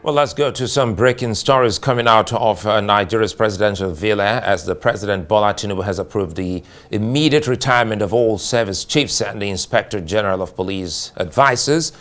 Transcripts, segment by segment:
Well, let's go to some breaking stories coming out of Nigeria's presidential villa as the President Bola Tinubu has approved the immediate retirement of all service chiefs and the Inspector General of Police advisors,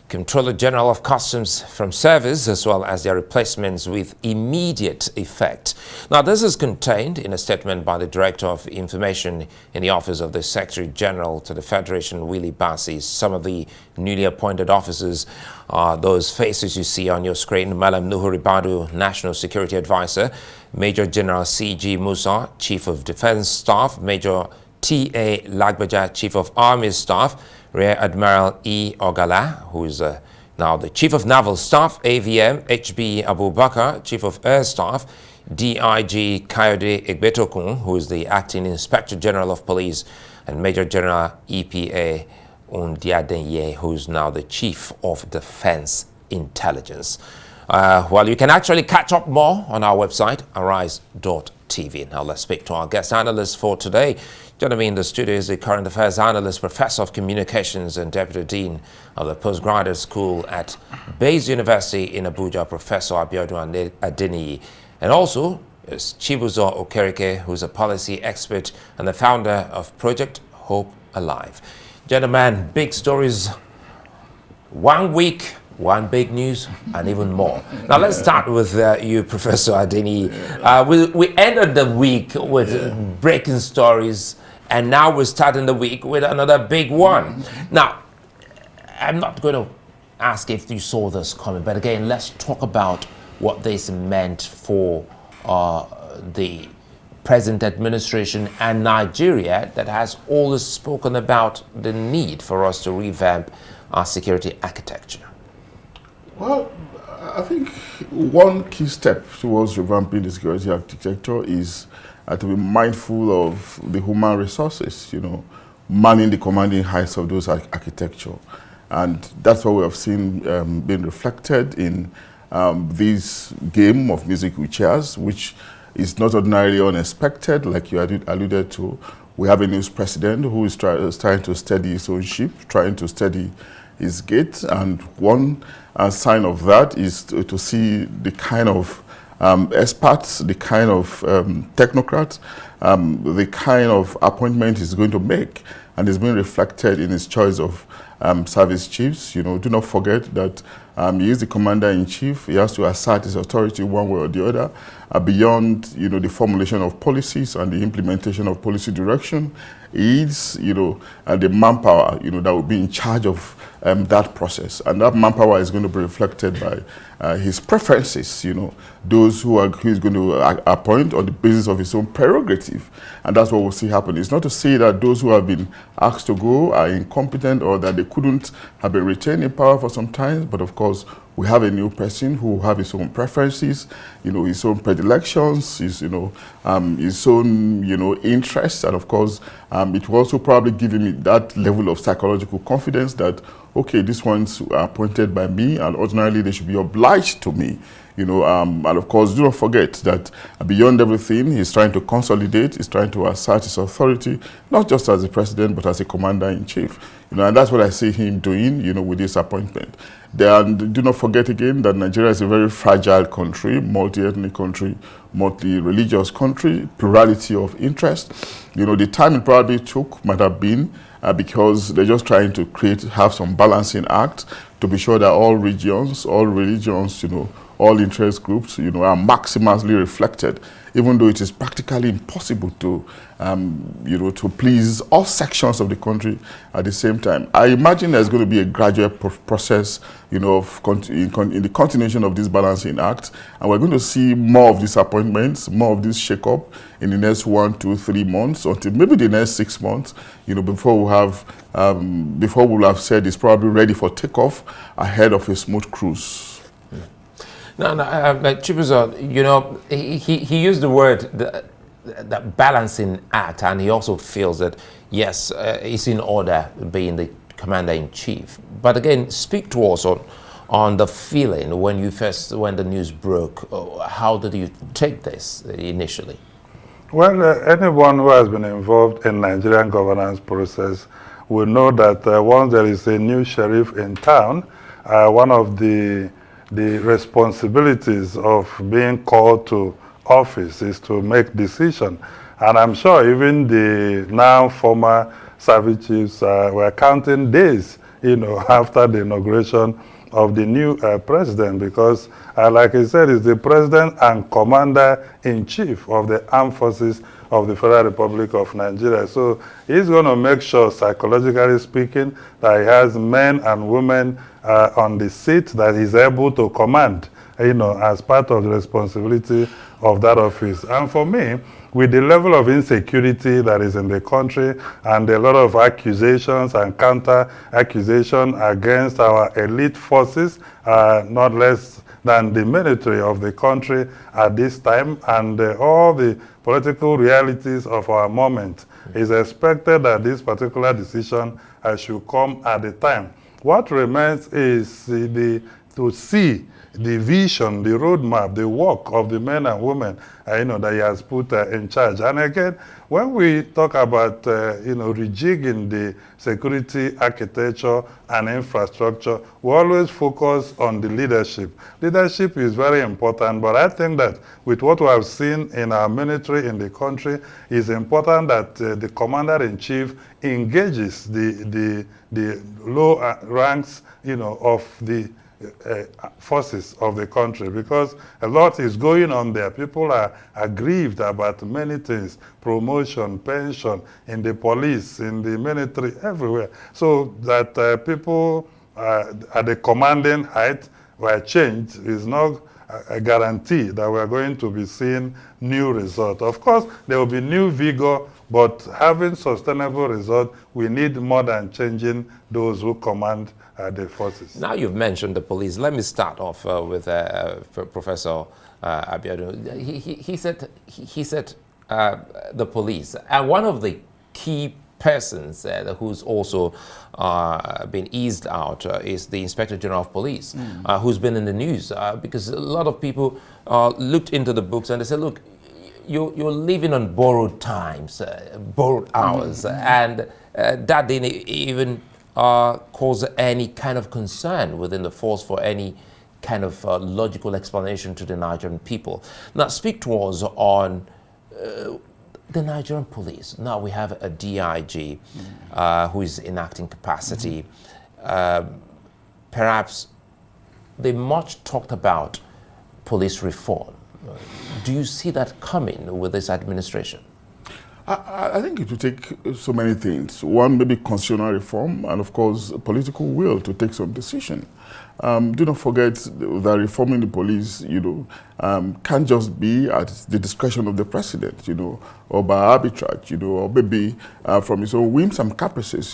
Comptroller General of Customs from service, as well as their replacements with immediate effect. Now, this is contained in a statement by the Director of Information in the Office of the Secretary General to the Federation, Willie Bassi. Some of the newly appointed officers are those faces you see on your screen: Malam Nuhu Ribadu, National Security Advisor; Major General C.G. Musa, Chief of Defense Staff; Major T.A. Lagbaja, Chief of Army Staff; Rear Admiral E. Ogala, who is now the Chief of Naval Staff; AVM H.B. Abubakar, Chief of Air Staff; DIG Kayode Egbetokun, who is the Acting Inspector General of Police; and Major General EPA Adeniyi, who is now the Chief of Defense Intelligence. Well, you can actually catch up more on our website, arise.tv. Now let's speak to our guest analyst for today. Joining me in the studio is the Current Affairs Analyst, Professor of Communications and Deputy Dean of the Postgraduate School at Bayes University in Abuja, Professor Abiodun Adeniyi. And also is Chibuzor Okereke, who's a policy expert and the founder of Project Hope Alive. Gentlemen, big stories, 1 week, one big news, and even more. Now let's start with you, Professor Adeniyi. We ended the week with breaking stories, and now we're starting the week with another big one. Now, I'm not going to ask if you saw this coming, but again, let's talk about what this meant for the present administration and Nigeria that has always spoken about the need for us to revamp our security architecture. Well, I think one key step towards revamping the security architecture is to be mindful of the human resources, manning the commanding heights of those architecture. And that's what we have seen being reflected in this game of music with chairs, which is not ordinarily unexpected, like you alluded to. We have a new president who is trying to steady his own ship, trying to steady his gate, and one sign of that is to see the kind of experts, the kind of technocrats, the kind of appointment he's going to make, and it's being reflected in his choice of service chiefs. Do not forget that he is the commander-in-chief. He has to assert his authority one way or the other, beyond the formulation of policies and the implementation of policy direction. He is the manpower that will be in charge of that process, and that manpower is going to be reflected by his preferences. Those who he's going to appoint on the basis of his own prerogative, and that's what we'll see happen. It's not to say that those who have been asked to go are incompetent or that they couldn't have been retained in power for some time, but of course we have a new person who will have his own preferences, his own predilections, his own interests, and of course it will also probably give him that level of psychological confidence that, okay, these ones are appointed by me, and ordinarily they should be obliged to me. And of course, do not forget that beyond everything, he's trying to consolidate, he's trying to assert his authority, not just as a president, but as a commander-in-chief. And that's what I see him doing, with this appointment. And do not forget again that Nigeria is a very fragile country, multi-ethnic country, multi-religious country, plurality of interest. The time it probably took might have been because they're just trying to have some balancing act to be sure that all regions, all religions, all interest groups, are maximally reflected, even though it is practically impossible to, to please all sections of the country at the same time. I imagine there's going to be a gradual process, in the continuation of this balancing act, and we're going to see more of these appointments, more of this shake-up in the next 1, 2, 3 months, until maybe the next 6 months, before we'll have said it's probably ready for takeoff ahead of a smooth cruise. No, Chibuzor, he used the word the balancing act, and he also feels that, yes, it's in order being the commander-in-chief. But again, speak to us on the feeling when the news broke. How did you take this initially? Well, anyone who has been involved in Nigerian governance process will know that once there is a new sheriff in town, one of the the responsibilities of being called to office is to make decisions. And I'm sure even the now former service chiefs were counting days, after the inauguration of the new president, because, like I said, is the president and commander-in-chief of the armed forces of the Federal Republic of Nigeria. So he's going to make sure, psychologically speaking, that he has men and women on the seat that he's able to command, as part of the responsibility of that office. And for me, with the level of insecurity that is in the country and a lot of accusations and counter-accusation against our elite forces, not less than the military of the country at this time, and all the political realities of our moment, it's expected that this particular decision should come at the time. What remains is to see the vision, the roadmap, the work of the men and women, that he has put in charge. And again, when we talk about, rejigging the security architecture and infrastructure, we always focus on the leadership. Leadership is very important, but I think that with what we have seen in our military in the country, it's important that the commander-in-chief engages the low ranks, of the forces of the country, because a lot is going on there. People are aggrieved about many things: promotion, pension, in the police, in the military, everywhere. So that people at the commanding height were changed is not a guarantee that we're going to be seeing new results. Of course, there will be new vigor, but having sustainable results, we need more than changing those who command the forces. Now you've mentioned the police. Let me start off with Professor Abiodun. He said the police. And one of the key persons who's also been eased out is the Inspector General of Police, who's been in the news because a lot of people looked into the books and they said, look, you're living on borrowed times, borrowed hours, and that didn't even cause any kind of concern within the force for any kind of logical explanation to the Nigerian people. Now, speak to us on the Nigerian police. Now we have a DIG who is in acting capacity. Perhaps the much talked about police reform. Do you see that coming with this administration? I think it will take so many things. One, maybe constitutional reform, and of course, political will to take some decision. Do not forget that reforming the police, can't just be at the discretion of the president, or by arbitrage, or maybe from his own whims and caprices.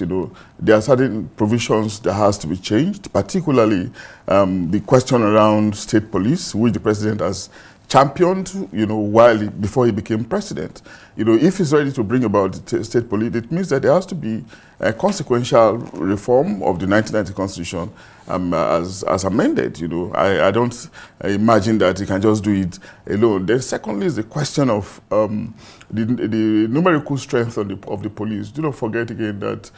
There are certain provisions that has to be changed, particularly the question around state police, which the president has championed, before he became president. If he's ready to bring about state police, it means that there has to be a consequential reform of the 1990 Constitution as amended. I don't imagine that he can just do it alone. Then secondly is the question of the numerical strength of the police. Do not forget again that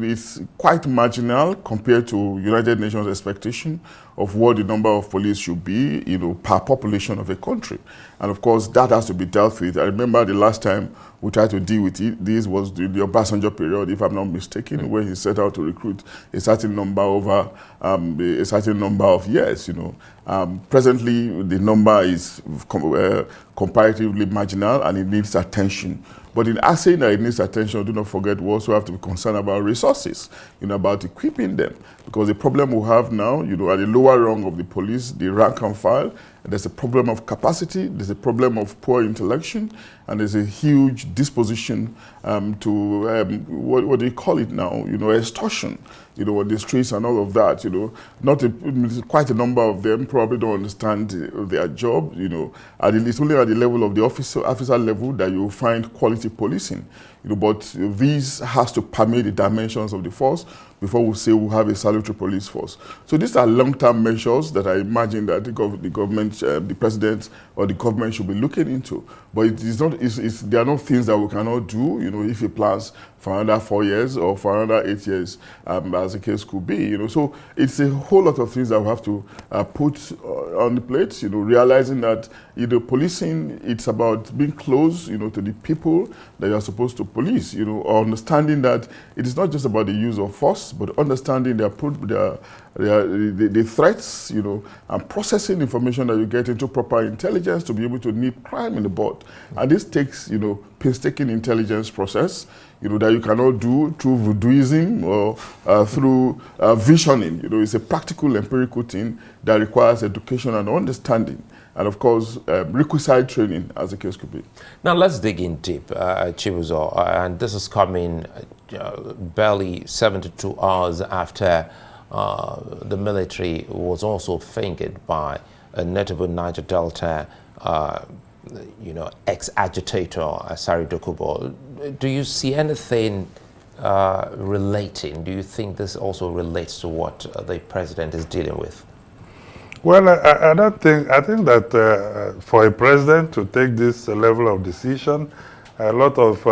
it's quite marginal compared to United Nations expectation of what the number of police should be, per population of a country. And of course, that has to be dealt with. I remember the last time we tried to deal with it, this was the Obasanjo period, if I'm not mistaken, where he set out to recruit a certain number over a certain number of years, Presently, the number is comparatively marginal and it needs attention. But in saying that it needs attention, do not forget we also have to be concerned about resources, about equipping them. Because the problem we have now, at the lower rung of the police, the rank and file, there's a problem of capacity, there's a problem of poor intellection, and there's a huge disposition to, what do you call it now, extortion, on the streets and all of that, quite a number of them probably don't understand their job, it's only at the level of the officer level that you find quality policing, but these has to permeate the dimensions of the force before we say we have a salutary police force. So these are long-term measures that I imagine that the government, the president or the government should be looking into. But it is not there are no things that we cannot do, if he plans for another 4 years or for another 8 years, as the case could be, So it's a whole lot of things that we have to put on the plate, realizing that policing, it's about being close, to the people that you are supposed to police, understanding that it is not just about the use of force, but understanding the threats, and processing information that you get into proper intelligence to be able to nip crime in the bud. And this takes, painstaking intelligence process, that you cannot do through voodooism or through visioning. It's a practical, empirical thing that requires education and understanding. And of course, requisite training, as the case could be. Now let's dig in deep, Chibuzor, and this is coming barely 72 hours after the military was also fingered by a notable Niger Delta, ex-agitator, Sari Dokubo. Do you see anything relating? Do you think this also relates to what the president is dealing with? Well, I don't think. I think that for a president to take this level of decision, a lot of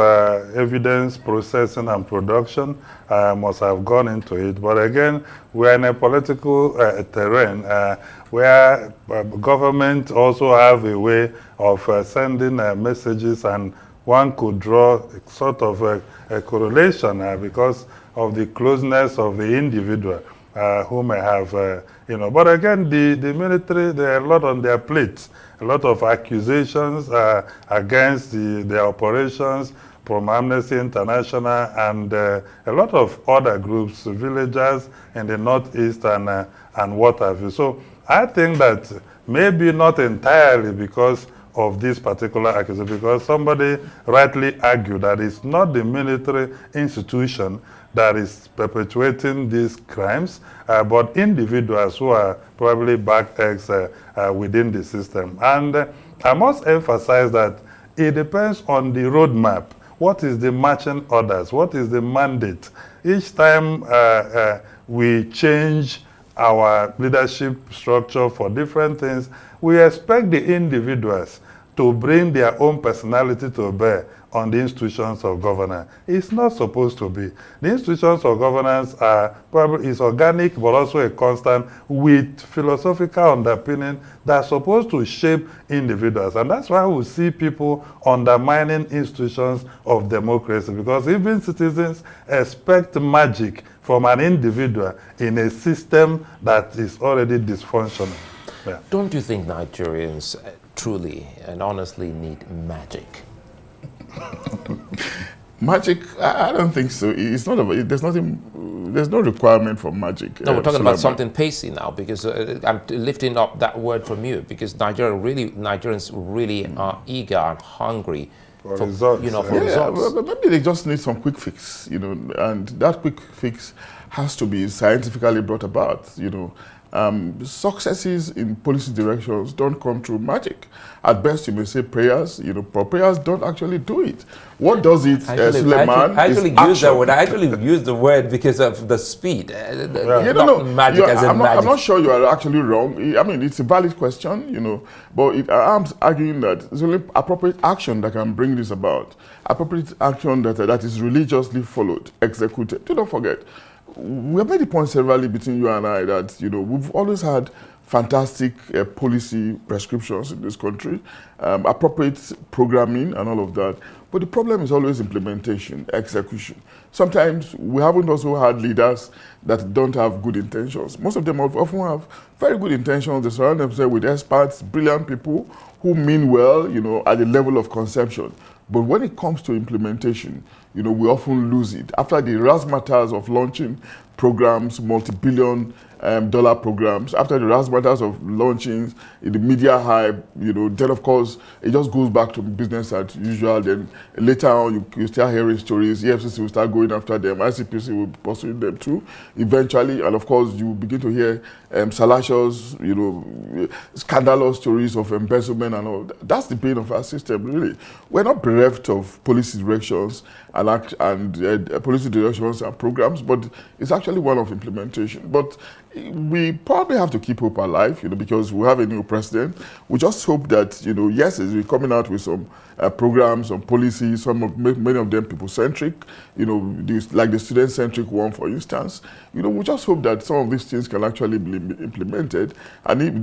evidence processing and production must have gone into it. But again, we're in a political terrain where government also have a way of sending messages, and one could draw sort of a correlation because of the closeness of the individual who may have, But again, the military, there are a lot on their plates, a lot of accusations against their operations from Amnesty International and a lot of other groups, villagers in the northeast and what have you. So I think that maybe not entirely because of this particular accusation, because somebody rightly argued that it's not the military institution that is perpetuating these crimes, but individuals who are probably back eggs within the system. And I must emphasize that it depends on the roadmap. What is the marching orders? What is the mandate? Each time we change our leadership structure for different things, we expect the individuals to bring their own personality to bear on the institutions of governance. It's not supposed to be. The institutions of governance is organic, but also a constant with philosophical underpinning that's supposed to shape individuals. And that's why we see people undermining institutions of democracy, because even citizens expect magic from an individual in a system that is already dysfunctional. Yeah. Don't you think Nigerians truly and honestly need magic? Magic? I don't think so. It's not about, there's no requirement for magic. No, we're talking about something pacey now, because I'm lifting up that word from you, because Nigerians really are eager and hungry for results. Results. But maybe they just need some quick fix, and that quick fix has to be scientifically brought about, Successes in policy directions don't come through magic. At best, you may say prayers, but prayers don't actually do it. What does it, Suleiman? I actually use that word. I actually use the word because of the speed. Magic as in magic. I'm not sure you are actually wrong. I mean, it's a valid question, but I'm arguing that it's only appropriate action that can bring this about. Appropriate action that is religiously followed, executed. Do not forget, we have made the point severally between you and I that, we've always had fantastic policy prescriptions in this country, appropriate programming and all of that. But the problem is always implementation, execution. Sometimes we haven't also had leaders that don't have good intentions. Most of them often have very good intentions. They surround themselves with experts, brilliant people who mean well, at the level of conception. But when it comes to implementation, we often lose it. After the razzmatazz of launching programs, multi-billion dollar programs, after the razzmatazz of launching the media hype, then of course it just goes back to business as usual. Then later on you start hearing stories, EFCC will start going after them, ICPC will be pursuing them too, eventually, and of course you begin to hear salacious, scandalous stories of embezzlement and all. That's the pain of our system, really. We're not bereft of policy directions and policy directions and programs, but it's actually one of implementation. But we probably have to keep hope alive, because we have a new president. We just hope that, yes, he's coming out with some programs, some policies, many of them people-centric, like the student-centric one, for instance. We just hope that some of these things can actually be implemented. And if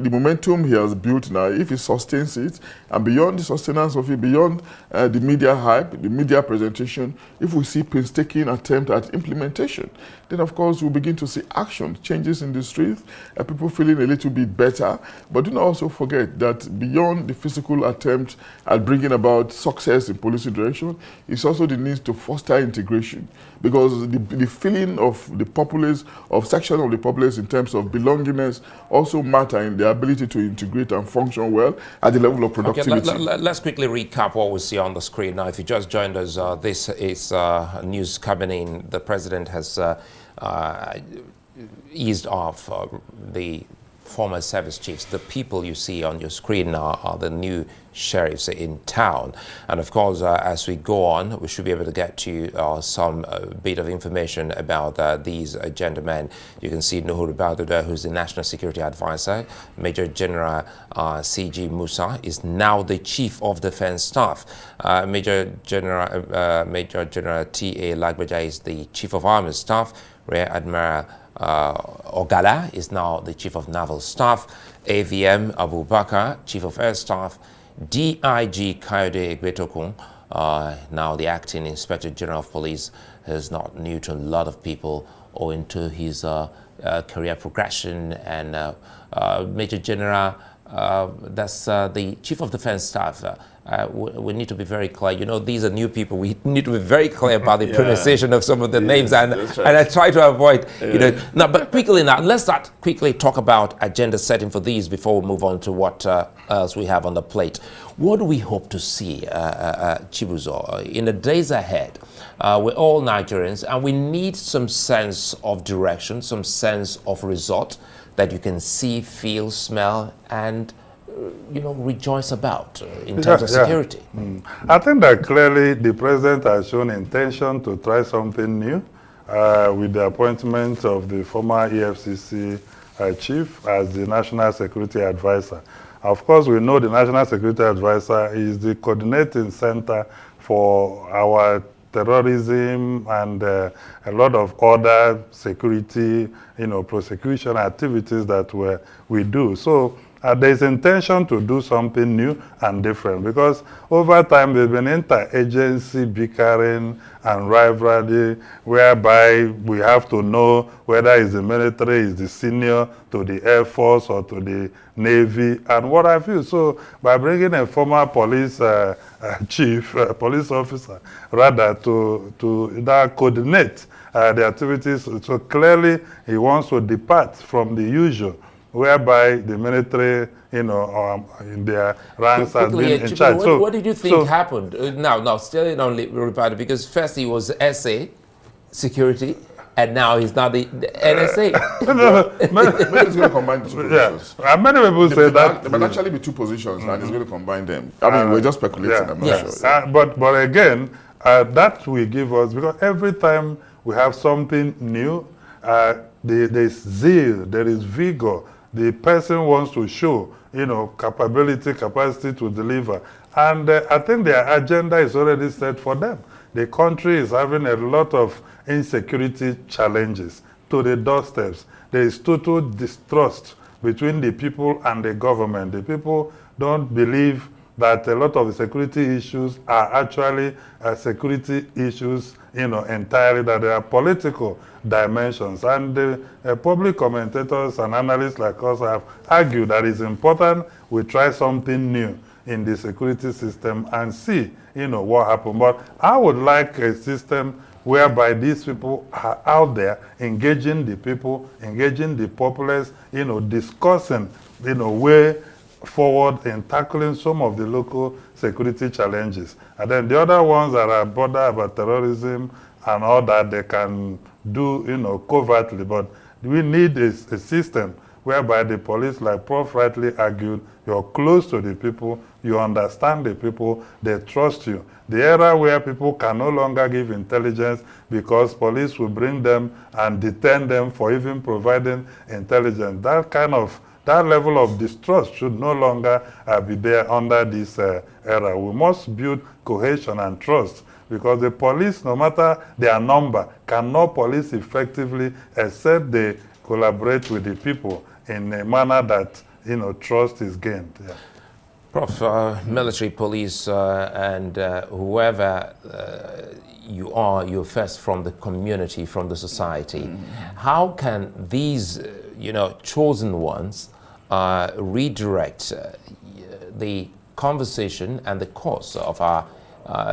the momentum he has built now, if he sustains it, and beyond the sustenance of it, beyond the media hype, the media presentation, if we see painstaking attempt at implementation, then of course we'll begin to see action, changes in the streets, people feeling a little bit better. But do not also forget that beyond the physical attempt at bringing about success in policy direction, it's also the need to foster integration. Because the feeling of the populace, of section of the populace in terms of belongingness also matter in the ability to integrate and function well at the level of productivity. Okay, let's quickly recap what we see on the screen. Now, if you just joined us, this is news coming in. The president has eased off the former service chiefs. The people you see on your screen now are the new sheriffs in town. And of course, as we go on, we should be able to get to you some bit of information about these gentlemen. You can see Nuhuru Baduda, who's the National Security Advisor. Major General C.G. Musa is now the Chief of Defense Staff. Major General T.A. Lagbaja is the Chief of Army Staff. Rear Admiral Ogala is now the Chief of Naval Staff. AVM Abubakar, Chief of Air Staff. DIG Kayode Egbetokun, now the Acting Inspector General of Police, is not new to a lot of people owing to his career progression. And Major General, that's the Chief of Defense Staff. We need to be very clear. These are new people. We need to be very clear about the pronunciation of some of the names, and I try to avoid, Now, but quickly now, let's start quickly talk about agenda setting for these before we move on to what else we have on the plate. What do we hope to see, Chibuzor, in the days ahead? We're all Nigerians, and we need some sense of direction, some sense of result that you can see, feel, smell, and rejoice about in terms of security. I think that clearly the president has shown intention to try something new with the appointment of the former EFCC chief as the National Security Advisor. Of course, we know the National Security Advisor is the coordinating center for our terrorism and a lot of other security, prosecution activities that we do. So there's intention to do something new and different, because over time there's been inter-agency bickering and rivalry whereby we have to know whether it's the military is the senior to the Air Force or to the Navy and what have you. So by bringing a former police chief, police officer, rather to that coordinate the activities, so clearly he wants to depart from the usual, whereby the military, in their ranks have been in charge. What did you think happened? Now, still on Ribadu, because first he was SA, security, and now he's not the NSA. Maybe he's going to combine the two positions. Yeah. Many people say that. There might actually be two positions, and he's going to combine them. I mean, we're just speculating, I'm not sure. But again, that will give us, because every time we have something new, there is zeal, there is vigor. The person wants to show, capacity to deliver. And I think their agenda is already set for them. The country is having a lot of insecurity challenges to the doorsteps. There is total distrust between the people and the government. The people don't believe that a lot of the security issues are actually security issues, entirely, that there are political dimensions. And public commentators and analysts like us have argued that it's important we try something new in the security system and see, what happens. But I would like a system whereby these people are out there engaging the people, engaging the populace, discussing, way forward in tackling some of the local security challenges. And then the other ones that are border about terrorism and all that, they can do, covertly. But we need a system whereby the police, like Prof rightly argued, you're close to the people, you understand the people, they trust you. The era where people can no longer give intelligence because police will bring them and detain them for even providing intelligence. That level of distrust should no longer be there under this era. We must build cohesion and trust, because the police, no matter their number, cannot police effectively except they collaborate with the people in a manner that trust is gained. Yeah. Prof, military, police, and whoever you're first from the community, from the society. How can these, chosen ones redirect the conversation and the course of our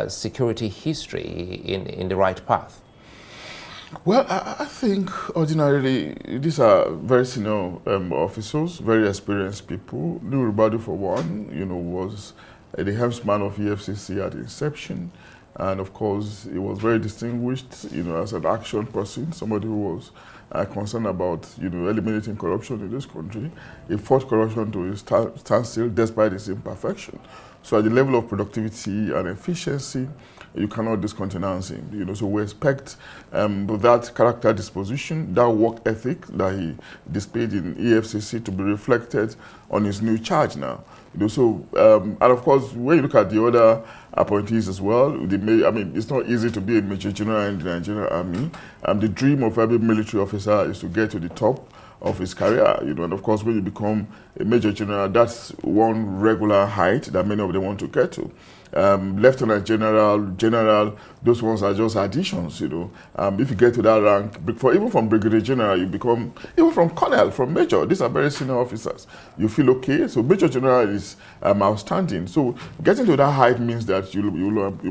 security history in the right path? Well, I think ordinarily these are very senior officers, very experienced people. Nurubadu, for one, was the helmsman of EFCC at inception. And of course, he was very distinguished, as an action person, somebody who was concerned about, eliminating corruption in this country. He fought corruption to his standstill despite its imperfection. So at the level of productivity and efficiency, you cannot discountenance him. So we expect that character disposition, that work ethic that he displayed in EFCC to be reflected on his new charge now. And of course, when you look at the other appointees as well, it's not easy to be a Major General in the Nigerian Army. The dream of every military officer is to get to the top of his career, and of course, when you become a Major General, that's one regular height that many of them want to get to. Lieutenant General, those ones are just additions, If you get to that rank, even from Brigadier General, you become, even from Colonel, from Major, these are very senior officers. You feel okay, so Major General is outstanding. So getting to that height means that you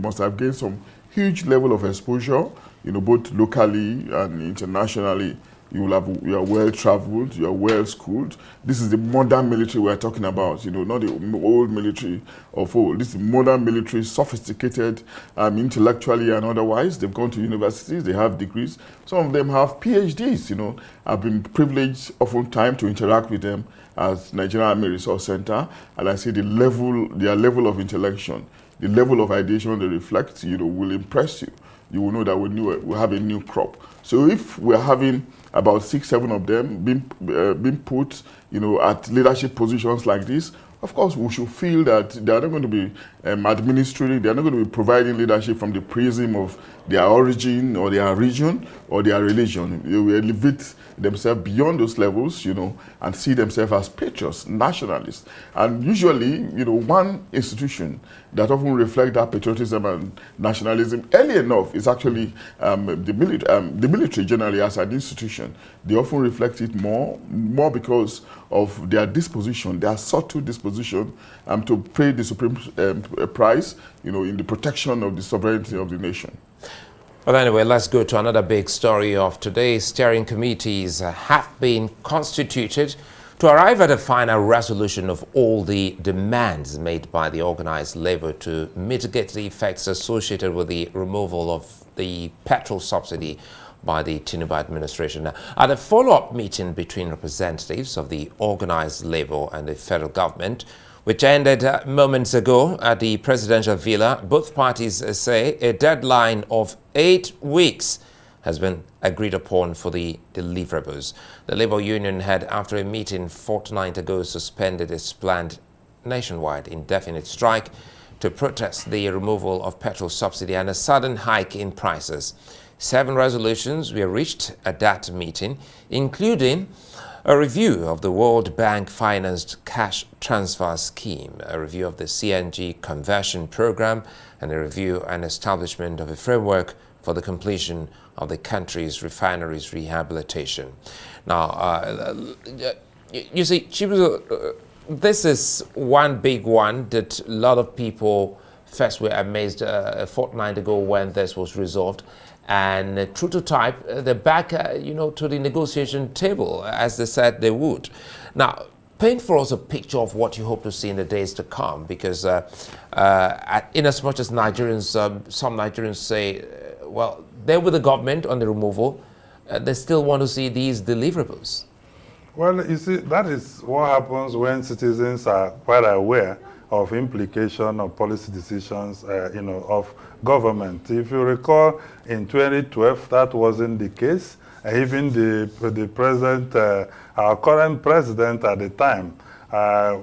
must have gained some huge level of exposure, both locally and internationally. You are well traveled, you are well schooled. This is the modern military we're talking about, not the old military of old. This is modern military, sophisticated intellectually and otherwise. They've gone to universities, they have degrees. Some of them have PhDs, I've been privileged oftentimes to interact with them at Nigerian Army Resource Center, and I see their level of intellection, the level of ideation they reflect, will impress you. You will know that we have a new crop. So if we're having about 6-7 of them being put, at leadership positions like this, of course, we should feel that they are not going to be administering, they are not going to be providing leadership from the prism of their origin or their region or their religion. They will elevate themselves beyond those levels, and see themselves as patriots, nationalists. And usually, one institution that often reflects that patriotism and nationalism early enough is actually the military generally as an institution. They often reflect it more because of their disposition, their subtle disposition to pay the supreme price, in the protection of the sovereignty of the nation. Well, anyway, let's go to another big story of today. Steering committees have been constituted to arrive at a final resolution of all the demands made by the organized labor to mitigate the effects associated with the removal of the petrol subsidy by the Tinubu administration. Now, at a follow-up meeting between representatives of the organized labor and the federal government, which ended moments ago at the presidential villa, both parties say a deadline of 8 weeks has been agreed upon for the deliverables. The labor union had, after a meeting fortnight ago, suspended its planned nationwide indefinite strike to protest the removal of petrol subsidy and a sudden hike in prices. 7 resolutions were reached at that meeting, including a review of the World Bank-financed cash transfer scheme, a review of the CNG conversion program, and a review and establishment of a framework for the completion of the country's refineries rehabilitation. Now, you see, Chibuzor, this is one big one that a lot of people first were amazed a fortnight ago when this was resolved. And true to type, they're back, to the negotiation table, as they said they would. Now, paint for us a picture of what you hope to see in the days to come, because in as much as Nigerians, some Nigerians say, well, they're with the government on the removal, they still want to see these deliverables. Well, you see, that is what happens when citizens are quite aware of implication of policy decisions, of government. If you recall, in 2012, that wasn't the case. Even the president, our current president at the time,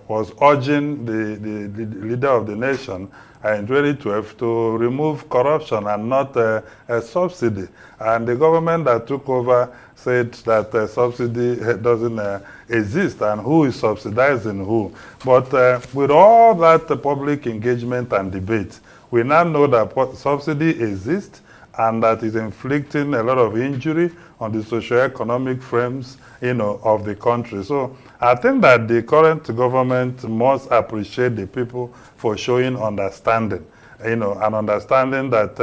was urging the leader of the nation in 2012 to remove corruption and not a subsidy. And the government that took over said that subsidy doesn't exist and who is subsidizing who. But with all that public engagement and debate, we now know that subsidy exists and that is inflicting a lot of injury on the socio-economic frames, of the country. So I think that the current government must appreciate the people for showing understanding, and understanding that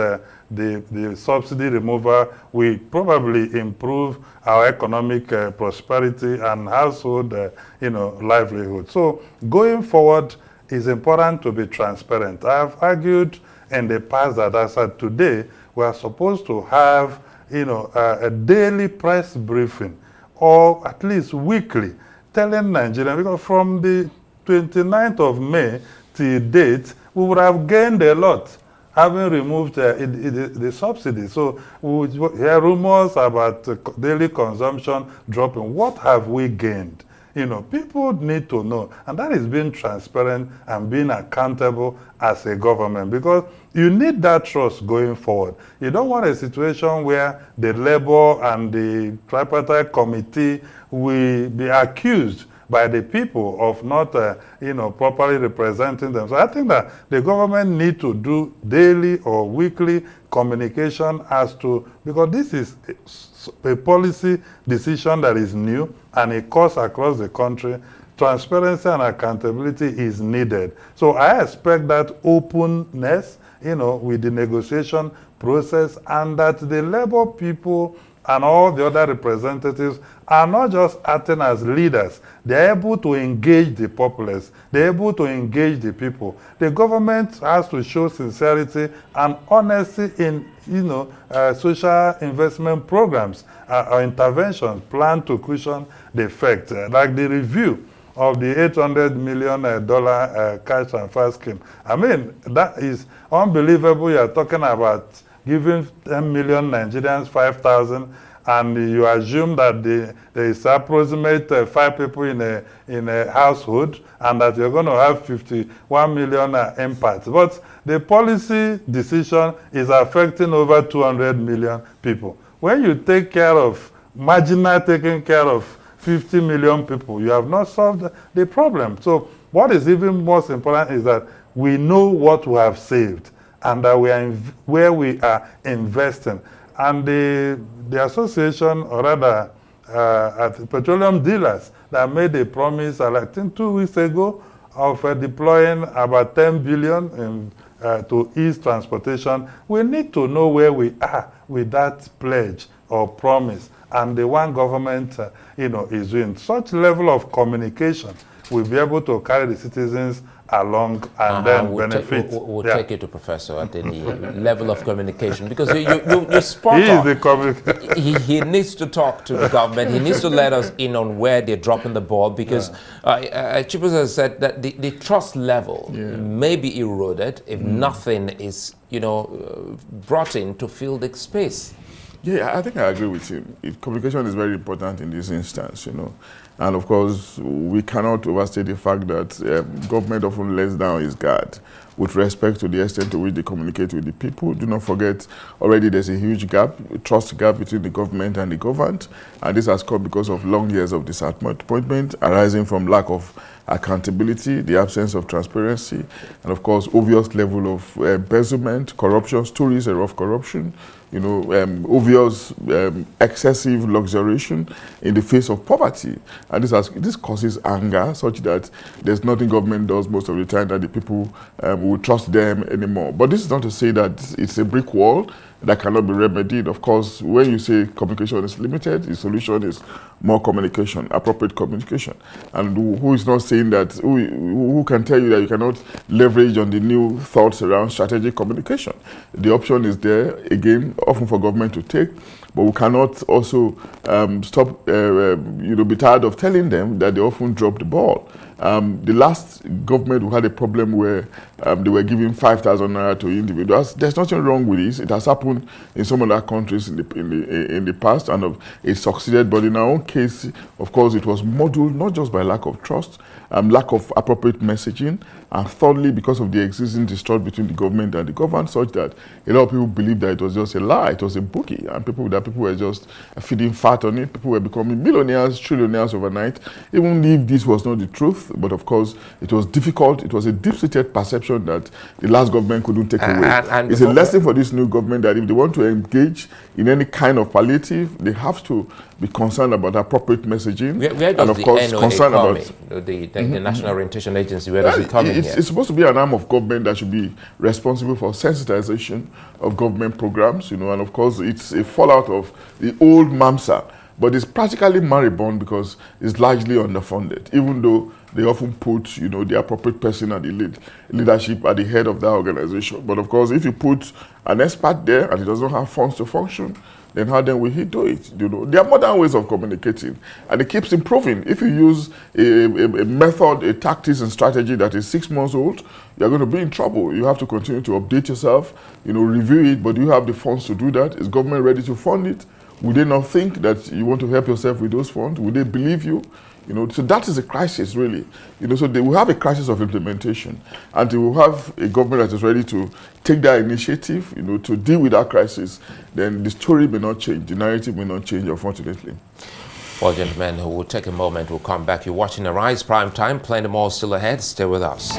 the subsidy removal will probably improve our economic prosperity and household, livelihood. So going forward, it's important to be transparent. I have argued in the past that as of today, we are supposed to have, a daily press briefing, or at least weekly, telling Nigerians, because from the 29th of May till date, we would have gained a lot, having removed the subsidy. So we would hear rumors about daily consumption dropping. What have we gained? People need to know, and that is being transparent and being accountable as a government, because you need that trust going forward. You don't want a situation where the labor and the tripartite committee will be accused by the people of not, properly representing them. So I think that the government need to do daily or weekly communication as to, because this is a policy decision that is new and it cuts across the country. Transparency and accountability is needed. So I expect that openness, with the negotiation process, and that the labor people and all the other representatives are not just acting as leaders. They're able to engage the populace. They're able to engage the people. The government has to show sincerity and honesty in, social investment programs or interventions planned to cushion the effect, like the review of the $800 million cash and fast scheme. I mean, that is unbelievable. You are talking about giving 10 million Nigerians 5,000, and you assume that there is approximately 5 people in a household, and that you're going to have 51 million impact. But the policy decision is affecting over 200 million people. When you take care of taking care of 50 million people, you have not solved the problem. So what is even most important is that we know what we have saved and that we are where we are investing. And the association, or rather at the petroleum dealers, that made a promise, I think 2 weeks ago, of deploying about 10 billion to ease transportation. We need to know where we are with that pledge or promise. And the one government, is doing. Such level of communication will be able to carry the citizens along and then benefit. We'll take it to Professor Adeniyi, level of communication, because you're spot on. He is the communicator. He needs to talk to the government. He needs to let us in on where they're dropping the ball, because Chibuzor said that the trust level may be eroded if nothing is, brought in to fill the space. Yeah, I think I agree with him. Communication is very important in this instance, And of course, we cannot overstate the fact that government often lets down its guard with respect to the extent to which they communicate with the people. Do not forget, already there's a huge gap, a trust gap between the government and the governed. And this has come because of long years of disappointment arising from lack of accountability, the absence of transparency, and of course, obvious level of embezzlement, corruption, stories of corruption, obvious excessive luxuriation in the face of poverty. And this causes anger such that there's nothing government does most of the time that the people will trust them anymore. But this is not to say that it's a brick wall that cannot be remedied. Of course, when you say communication is limited, the solution is more communication, appropriate communication. And who is not saying that, who can tell you that you cannot leverage on the new thoughts around strategic communication? The option is there, again, often for government to take. But we cannot also stop, be tired of telling them that they often drop the ball. The last government, we had a problem where they were giving 5,000 naira to individuals. There's nothing wrong with this. It has happened in some other countries in the past, and it succeeded. But in our own case, of course, it was modeled not just by lack of trust, lack of appropriate messaging, and thirdly, because of the existing distrust between the government and the governed, such that a lot of people believed that it was just a lie, it was a bookie, and people were just feeding fat on it. People were becoming millionaires, trillionaires overnight, even if this was not the truth. But of course, it was difficult. It was a deep-seated perception that the last government couldn't take away. It's a lesson for this new government that if they want to engage in any kind of palliative, they have to be concerned about appropriate messaging. Where does and of course, concerned about the National Orientation Agency, where does it come in here? It's supposed to be an arm of government that should be responsible for sensitization of government programs, and of course, it's a fallout of the old MAMSA. But it's practically moribund because it's largely underfunded, even though they often put, the appropriate person at the leadership at the head of that organization. But of course, if you put an expert there and he doesn't have funds to function, then how then will he do it? There are modern ways of communicating, and it keeps improving. If you use a method, a tactics and strategy that is 6 months old, you're going to be in trouble. You have to continue to update yourself, review it, but do you have the funds to do that? Is government ready to fund it? Would they not think that you want to help yourself with those funds? Would they believe you? So that is a crisis, really. So they will have a crisis of implementation, and they will have a government that is ready to take that initiative, to deal with that crisis. Then the story may not change, the narrative may not change, unfortunately. Well, gentlemen, we'll take a moment. We'll come back. You're watching Arise Prime Time. Plenty more still ahead. Stay with us.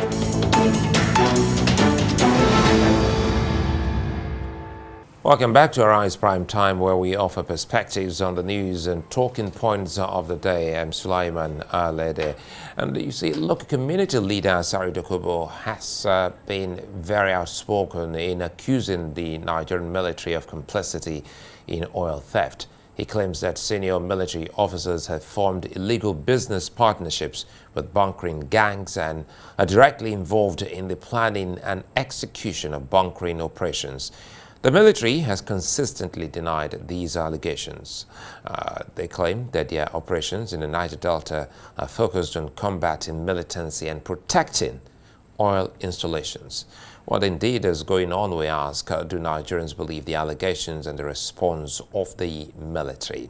Welcome back to Arise Prime Time, where we offer perspectives on the news and talking points of the day. I'm Sulaiman Alede. And you see, local community leader Sari Dokubo has been very outspoken in accusing the Nigerian military of complicity in oil theft. He claims that senior military officers have formed illegal business partnerships with bunkering gangs and are directly involved in the planning and execution of bunkering operations. The military has consistently denied these allegations. They claim that their operations in the Niger Delta are focused on combating militancy and protecting oil installations. What indeed is going on, we ask, do Nigerians believe the allegations and the response of the military?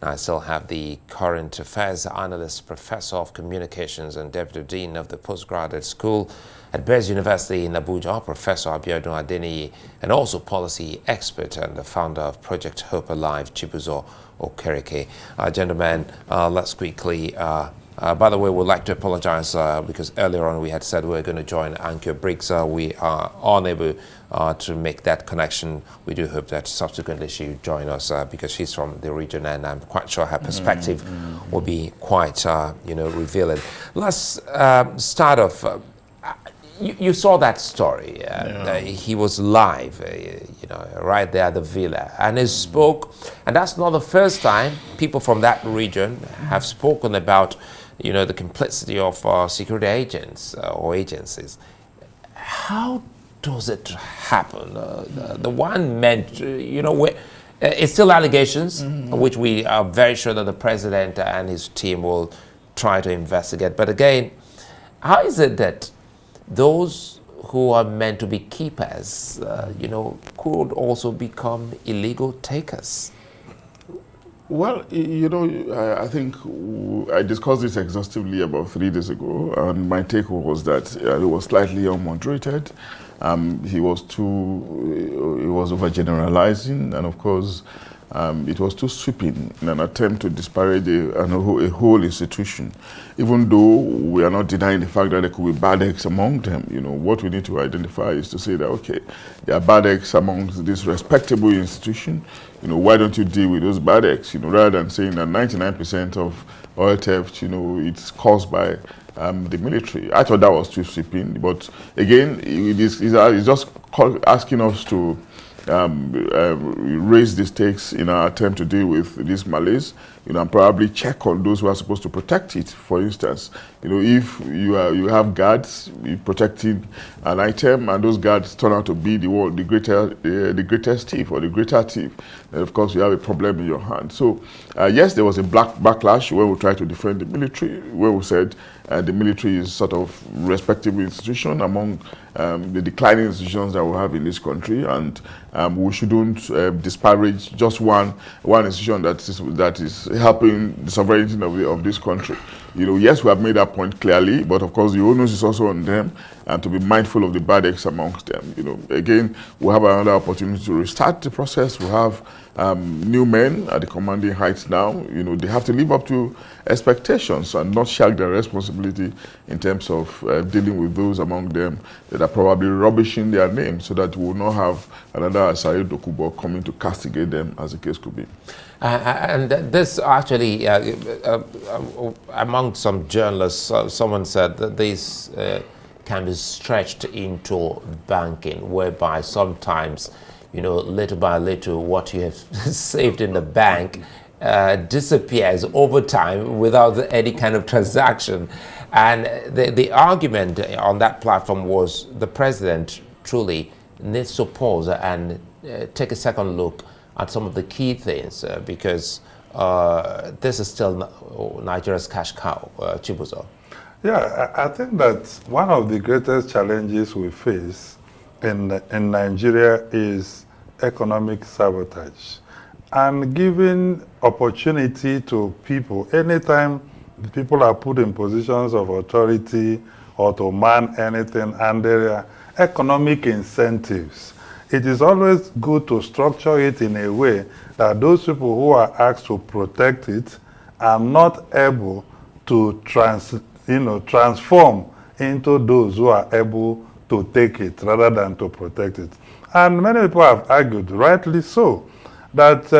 Now, I still have the current affairs analyst, professor of communications and deputy dean of the postgraduate school at Bez University in Abuja, Professor Abiodun Adeniyi, and also policy expert and the founder of Project Hope Alive, Chibuzor Okereke. Gentlemen, let's quickly, by the way, we'd like to apologize because earlier on we had said we were going to join Anchor Briggs. We are unable to make that connection. We do hope that subsequently she'll join us because she's from the region, and I'm quite sure her perspective will be quite, revealing. Let's start off. You saw that story. He was live, right there at the villa, and he spoke. And that's not the first time people from that region have spoken about, the complicity of security agents or agencies. How does it happen? The one meant, it's still allegations, which we are very sure that the president and his team will try to investigate. But again, how is it that those who are meant to be keepers, could also become illegal takers? Well, I think I discussed this exhaustively about 3 days ago, and my take was that it was slightly unmoderated. He was overgeneralizing, and of course, it was too sweeping in an attempt to disparage a whole institution. Even though we are not denying the fact that there could be bad eggs among them, what we need to identify is to say that, okay, there are bad eggs amongst this respectable institution. Why don't you deal with those bad eggs? Rather than saying that 99% of oil theft, it's caused by the military. I thought that was too sweeping, but again, it's just asking us to raise the stakes in our attempt to deal with these malaise, and probably check on those who are supposed to protect it. For instance, if you have guards protecting an item and those guards turn out to be the greatest thief or the greater thief, then of course you have a problem in your hand. So yes, there was a backlash where we tried to defend the military, where we said the military is sort of respectable institution among the declining institutions that we have in this country, and we shouldn't disparage just one institution that is helping the sovereignty of this country. Yes, we have made that point clearly, but of course the onus is also on them, and to be mindful of the bad eggs amongst them. Again, we have another opportunity to restart the process. We have new men at the commanding heights now. They have to live up to expectations and not shirk their responsibility in terms of dealing with those among them that are probably rubbishing their name, so that we will not have another Asari Dokubo coming to castigate them, as the case could be. And this actually, among some journalists, someone said that this can be stretched into banking, whereby sometimes, little by little, what you have saved in the bank disappears over time without any kind of transaction. And the argument on that platform was the president truly needs to pause and take a second look at some of the key things, because this is still Nigeria's cash cow, Chibuzor. Yeah, I think that one of the greatest challenges we face in Nigeria is economic sabotage. And giving opportunity to people, anytime people are put in positions of authority or to man anything, and there are economic incentives, it is always good to structure it in a way that those people who are asked to protect it are not able to transform into those who are able to take it rather than to protect it. And many people have argued, rightly so, that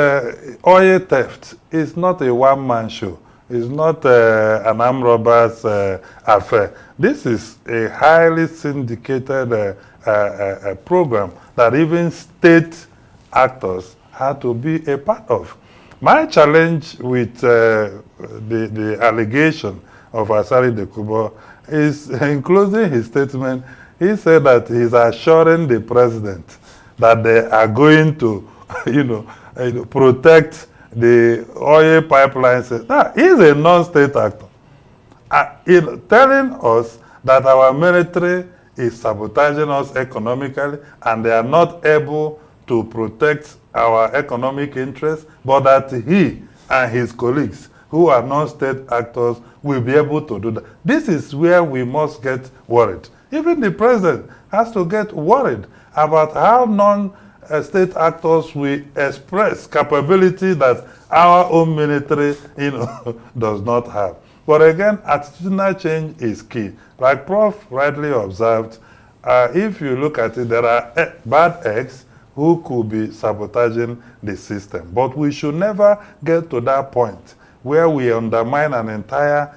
oil theft is not a one-man show. It's not an armed robbers affair. This is a highly syndicated program that even state actors had to be a part of. My challenge with the allegation of Asari Dokubo is, in closing his statement, he said that he's assuring the president that they are going to, protect the oil pipelines. Now, he's a non-state actor. Telling us that our military is sabotaging us economically and they are not able to protect our economic interests, but that he and his colleagues who are non-state actors will be able to do that. This is where we must get worried. Even the president has to get worried about how non-state actors will express capability that our own military, does not have. But again, attitudinal change is key. Like Prof rightly observed, if you look at it, there are bad eggs who could be sabotaging the system. But we should never get to that point where we undermine an entire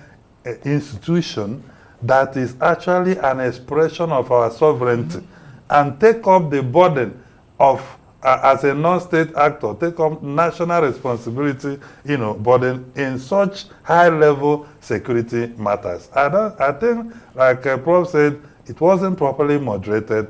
institution that is actually an expression of our sovereignty and take up the burden of, as a non-state actor, take up national responsibility, burden in such high-level security matters. I think, like Prof said, it wasn't properly moderated.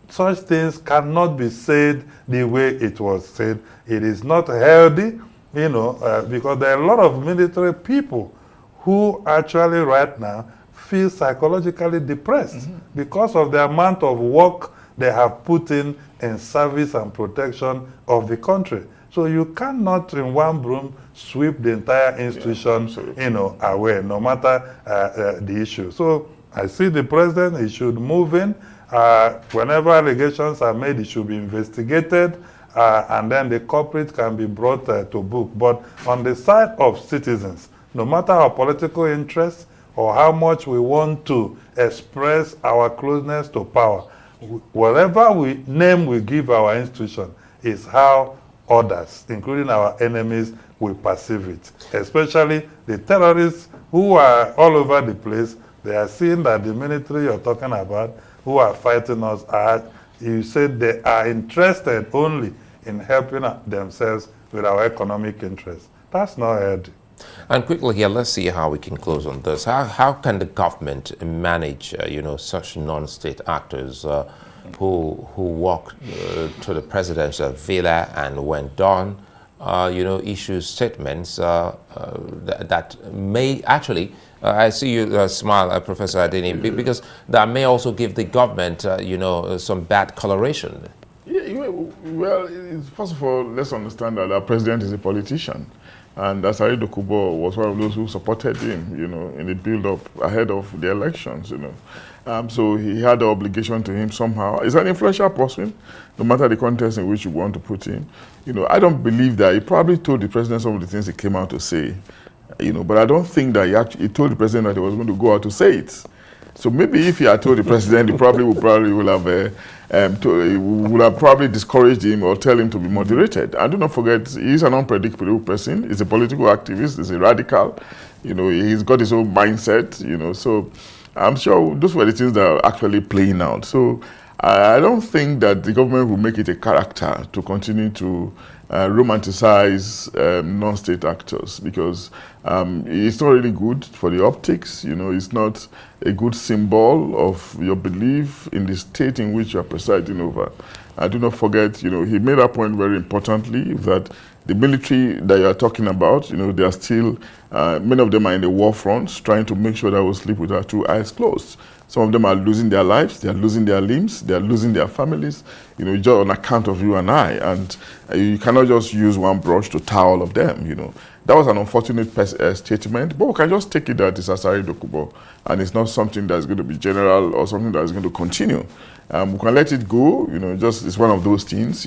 Such things cannot be said the way it was said. It is not healthy, because there are a lot of military people who actually right now feel psychologically depressed because of the amount of work they have put in service and protection of the country. So you cannot in one broom sweep the entire institution, away, no matter the issue. So I see the president, he should move in. Whenever allegations are made, it should be investigated, and then the culprit can be brought to book. But on the side of citizens, no matter our political interests or how much we want to express our closeness to power, whatever name we give our institution is how others, including our enemies, will perceive it. Especially the terrorists who are all over the place. They are seeing that the military you're talking about, who are fighting us, are you said they are interested only in helping themselves with our economic interests. That's not healthy. And quickly here, let's see how we can close on this. How can the government manage, such non-state actors who walk to the presidential villa and when done, issue statements that may actually, I see you smile, Professor Adeniyi, because that may also give the government, some bad coloration. Yeah, well, first of all, let's understand that our president is a politician. And Asari Dokubo was one of those who supported him, in the build-up ahead of the elections, So he had the obligation to him somehow. He's an influential person, no matter the context in which you want to put him. I don't believe that he probably told the president some of the things he came out to say, but I don't think that he told the president that he was going to go out to say it. So maybe if he had told the president, he probably would have probably discouraged him or tell him to be moderated. And do not forget, he's an unpredictable person. He's a political activist. He's a radical. He's got his own mindset. So I'm sure those were the things that are actually playing out. So I don't think that the government will make it a character to continue to romanticize non-state actors, because it's not really good for the optics. It's not a good symbol of your belief in the state in which you are presiding over. And do not forget, he made a point very importantly that the military that you are talking about, they are still, many of them are in the war fronts trying to make sure that we sleep with our two eyes closed. Some of them are losing their lives, they are losing their limbs, they are losing their families, just on account of you and I. And you cannot just use one brush to tar all of them, That was an unfortunate statement, but we can just take it that it's Asari Dokubo, and it's not something that's going to be general or something that's going to continue. We can let it go, just it's one of those things,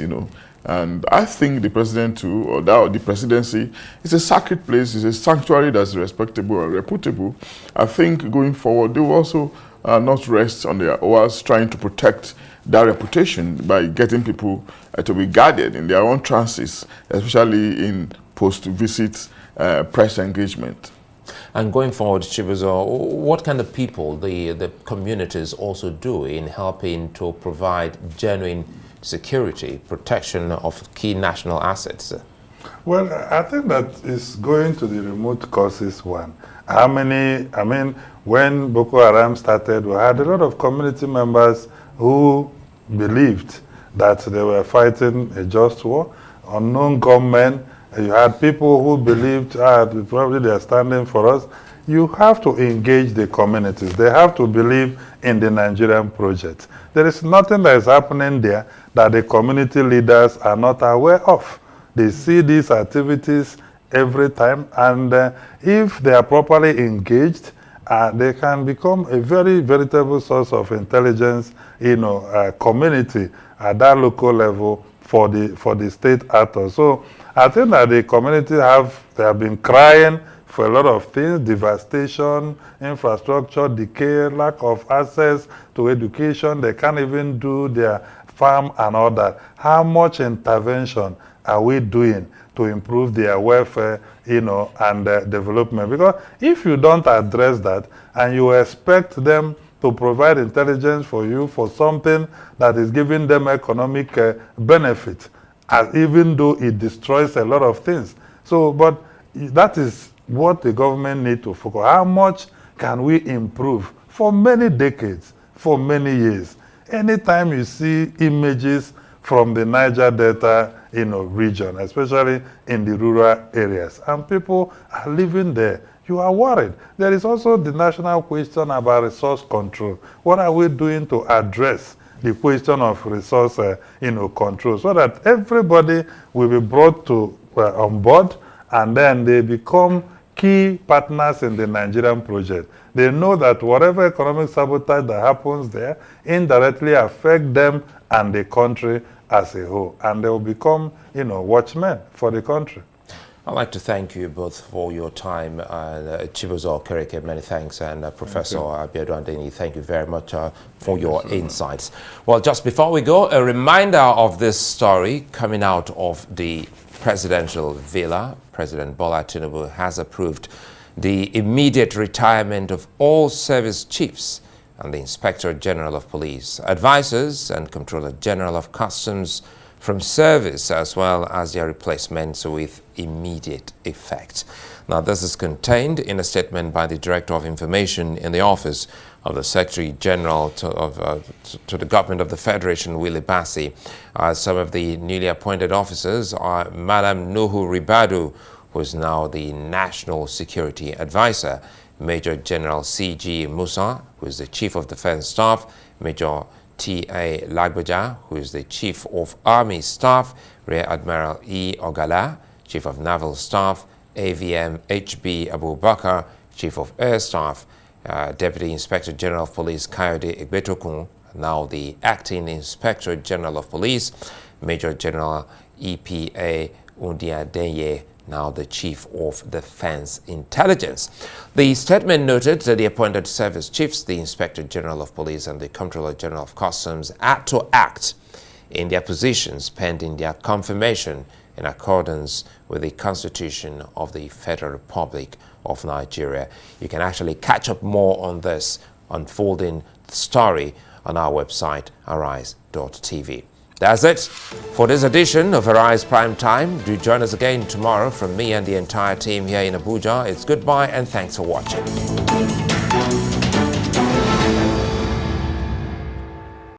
And I think the president too, or the presidency, is a sacred place, it's a sanctuary that's respectable and reputable. I think going forward, they will also not rest on their oars trying to protect their reputation by getting people to be guarded in their own trances, especially in post-visit press engagement. And going forward, Chibuzor, what can the people, the communities also do in helping to provide genuine security, protection of key national assets? Well, I think that is going to the remote causes one. When Boko Haram started, we had a lot of community members who believed that they were fighting a just war. Unknown gunmen, you had people who believed, probably they are standing for us. You have to engage the communities. They have to believe in the Nigerian project. There is nothing that is happening there that the community leaders are not aware of. They see these activities every time, and if they are properly engaged, they can become a very veritable source of intelligence, community at that local level for the state actors. So I think that the community they have been crying for a lot of things: devastation, infrastructure decay, lack of access to education. They can't even do their farm and all that. How much intervention are we doing to improve their welfare, and development? Because if you don't address that and you expect them to provide intelligence for you for something that is giving them economic benefit, even though it destroys a lot of things. So, but that is what the government needs to focus. How much can we improve for many decades, for many years? Anytime you see images from the Niger Delta, region, especially in the rural areas, and people are living there, you are worried. There is also the national question about resource control. What are we doing to address the question of resource, control, so that everybody will be brought to on board, and then they become key partners in the Nigerian project. They know that whatever economic sabotage that happens there indirectly affect them and the country as a whole, and they will become, watchmen for the country. I'd like to thank you both for your time. Chibuzor, Okereke, many thanks, and Professor Abiodun Adeniyi, thank you very much for your insights. Well, just before we go, a reminder of this story coming out of the presidential villa. President Bola Tinubu has approved the immediate retirement of all service chiefs and the Inspector General of Police, advisors and Controller General of Customs from service, as well as their replacements with immediate effect. Now, this is contained in a statement by the Director of Information in the Office of the Secretary General to the Government of the Federation, Willie Bassi. Some of the newly appointed officers are Madam Nuhu Ribadu, who is now the National Security Advisor, Major General C.G. Musa, who is the Chief of Defense Staff, Major T.A. Lagbaja, who is the Chief of Army Staff, Rear Admiral E. Ogala, Chief of Naval Staff, AVM H.B. Abubakar, Chief of Air Staff, Deputy Inspector General of Police Kayode Egbetokun, now the Acting Inspector General of Police, Major General E.P.A. Adeniyi, now the Chief of Defense Intelligence. The statement noted that the appointed service chiefs, the Inspector General of Police and the Comptroller General of Customs had to act in their positions pending their confirmation in accordance with the Constitution of the Federal Republic of Nigeria. You can actually catch up more on this unfolding story on our website, arise.tv. That's it for this edition of Arise Prime Time. Do join us again tomorrow from me and the entire team here in Abuja. It's goodbye and thanks for watching.